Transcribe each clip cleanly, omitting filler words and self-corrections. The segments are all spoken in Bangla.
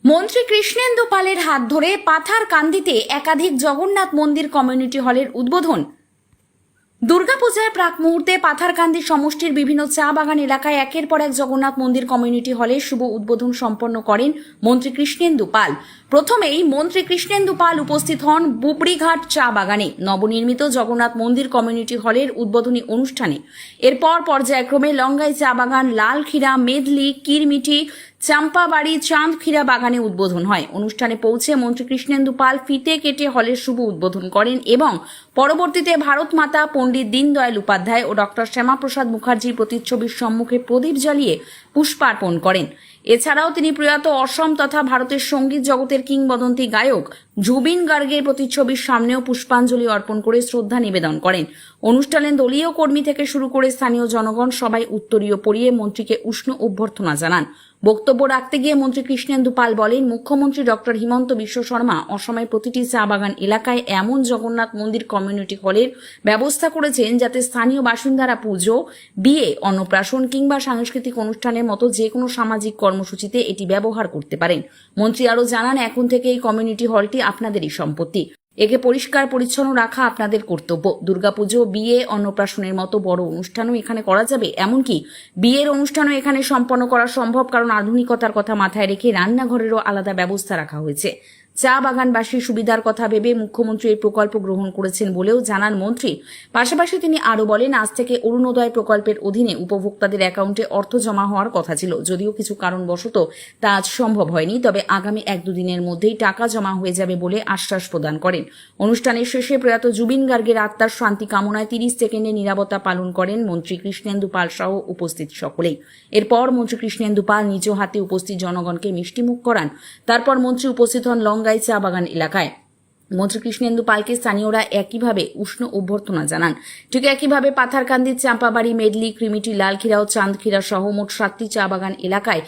মন্ত্রী কৃষ্ণেন্দু পালের হাত ধরে পাথারকান্দিতে একাধিক জগন্নাথ মন্দির কমিউনিটি হলের উদ্বোধন। দুর্গাপূজার প্রাক মুহূর্তে পাথারকান্দি সমষ্টির বিভিন্ন চা বাগান এলাকায় একের পর এক জগন্নাথ মন্দির কমিউনিটি হলের শুভ উদ্বোধন সম্পন্ন করেন মন্ত্রী কৃষ্ণেন্দু পাল। প্রথমেই মন্ত্রী কৃষ্ণেন্দু পাল উপস্থিত হন বুবড়িঘাট চা বাগানে নবনির্মিত জগন্নাথ মন্দির কমিউনিটি হলের উদ্বোধনী অনুষ্ঠানে। এরপর পর্যায়ক্রমে লঙ্গাই চা বাগান, লালখিরা, মেদলি, কিরমিটি, চাম্পাবাড়ি, চাঁদখিরা বাগানে উদ্বোধন হয়। অনুষ্ঠানে পৌঁছে মন্ত্রী কৃষ্ণেন্দু পাল ফিতে কেটে হলের শুভ উদ্বোধন করেন এবং পরবর্তীতে ভারত মাতা, পণ্ডিত দীনদয়াল উপাধ্যায় ও ডক্টর শ্যামাপ্রসাদ মুখার্জির প্রতিচ্ছবির সম্মুখে প্রদীপ জ্বালিয়ে পুষ্পার্পণ করেন। এছাড়াও তিনি প্রয়াত অসম তথা ভারতের সঙ্গীত জগতের কিংবদন্তি গায়ক জুবিন গার্গের প্রতিচ্ছবির সামনেও পুষ্পাঞ্জলি অর্পণ করে শ্রদ্ধা নিবেদন করেন। অনুষ্ঠানে দলীয় কর্মী থেকে শুরু করে স্থানীয় জনগণ সবাই উত্তরীয় পরিয়ে মন্ত্রীকে উষ্ণ অভ্যর্থনা জানান। বক্তব্য রাখতে গিয়ে মন্ত্রী কৃষ্ণেন্দু পাল বলেন, মুখ্যমন্ত্রী ডক্টর হিমন্ত বিশ্ব শর্মা অসমের প্রতিটি চা বাগান এলাকায় এমন জগন্নাথ মন্দির কমিউনিটি হলের ব্যবস্থা করেছেন যাতে স্থানীয় বাসিন্দারা পুজো, বিয়ে, অন্নপ্রাশন কিংবা সাংস্কৃতিক অনুষ্ঠানের মতো যে কোনো সামাজিক কর্মসূচিতে এটি ব্যবহার করতে পারেন। মন্ত্রী আরও জানান, এখন থেকে এই কমিউনিটি হলটি আপনাদেরই সম্পত্তি। একে পরিষ্কার পরিচ্ছন্ন রাখা আপনাদের কর্তব্য। দুর্গাপুজো, বিয়ে, অন্নপ্রাশনের মতো বড় অনুষ্ঠানও এখানে করা যাবে। এমনকি বিয়ের অনুষ্ঠানও এখানে সম্পন্ন করা সম্ভব, কারণ আধুনিকতার কথা মাথায় রেখে রান্নাঘরেরও আলাদা ব্যবস্থা রাখা হয়েছে। চা বাগানবাসীর সুবিধার কথা ভেবে মুখ্যমন্ত্রী এই প্রকল্প গ্রহণ করেছেন বলেও জানান মন্ত্রী। পাশাপাশি তিনি আরও বলেন, আজ থেকে অরুণোদয় প্রকল্পের অধীনে উপভোক্তাদের অ্যাকাউন্টে অর্থ জমা হওয়ার কথা ছিল, যদিও কিছু কারণবশত তা আজ সম্ভব হয়নি। তবে আগামী 1-2 দিনের মধ্যেই টাকা জমা হয়ে যাবে বলে আশ্বাস প্রদান করেন। অনুষ্ঠানের শেষে প্রয়াত জুবিন গার্গের আত্মার শান্তি কামনায় 30 সেকেন্ডে নীরবতা পালন করেন মন্ত্রী কৃষ্ণেন্দু পাল সহ উপস্থিত সকলেই। এরপর মন্ত্রী কৃষ্ণেন্দু পাল নিজ হাতে উপস্থিত জনগণকে মিষ্টিমুখ করান। তারপর মন্ত্রী উপস্থিত হন লঙ্গাই চা বাগান এলাকায়। মন্ত্রী কৃষ্ণেন্দু পালকে স্থানীয়রা একইভাবে উষ্ণ অভ্যর্থনা জানান। ঠিক একইভাবে পাথারকান্দির চাম্পাবাড়ি, মেদলি, ক্রিমিটি, লালখিরা ও চাঁদখিরা সহ মোট 7টি চা বাগান এলাকায়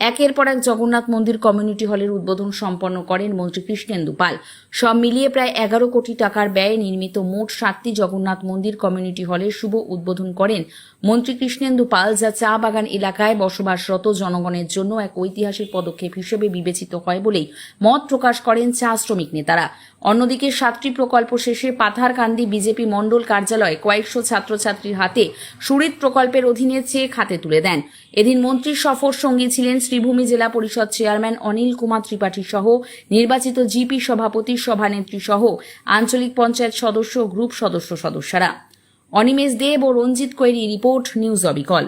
একের পর এক জগন্নাথ মন্দির কমিউনিটি হলের উদ্বোধন সম্পন্ন করেন মন্ত্রী কৃষ্ণেন্দু পাল। সব মিলিয়ে প্রায় 11 কোটি টাকার ব্যয়ে নির্মিত মোট 7টি জগন্নাথ মন্দির কমিউনিটি হলের শুভ উদ্বোধন করেন মন্ত্রী কৃষ্ণেন্দু পাল, যা চা বাগান এলাকায় বসবাসরত জনগণের জন্য এক ঐতিহাসিক পদক্ষেপ হিসেবে বিবেচিত হয় বলেই মত প্রকাশ করেন চা শ্রমিক নেতারা। অন্যদিকে 7টি প্রকল্প শেষে পাথারকান্দি বিজেপি মণ্ডল কার্যালয়ে কয়েকশো ছাত্রছাত্রীর হাতে সুরিত প্রকল্পের অধীনে চেক হাতে তুলে দেন। এদিন মন্ত্রীর সফর সঙ্গী ছিলেন শ্রীভূমি জেলা পরিষদ চেয়ারম্যান অনিল কুমার ত্রিপাঠী সহ নির্বাচিত জিপি সভাপতি, সভানেত্রী সহ আঞ্চলিক পঞ্চায়েত সদস্য, গ্রুপ সদস্যরা। অনিমেষ দেব ও রঞ্জিত কৈরি রিপোর্ট, নিউজ অবিকল।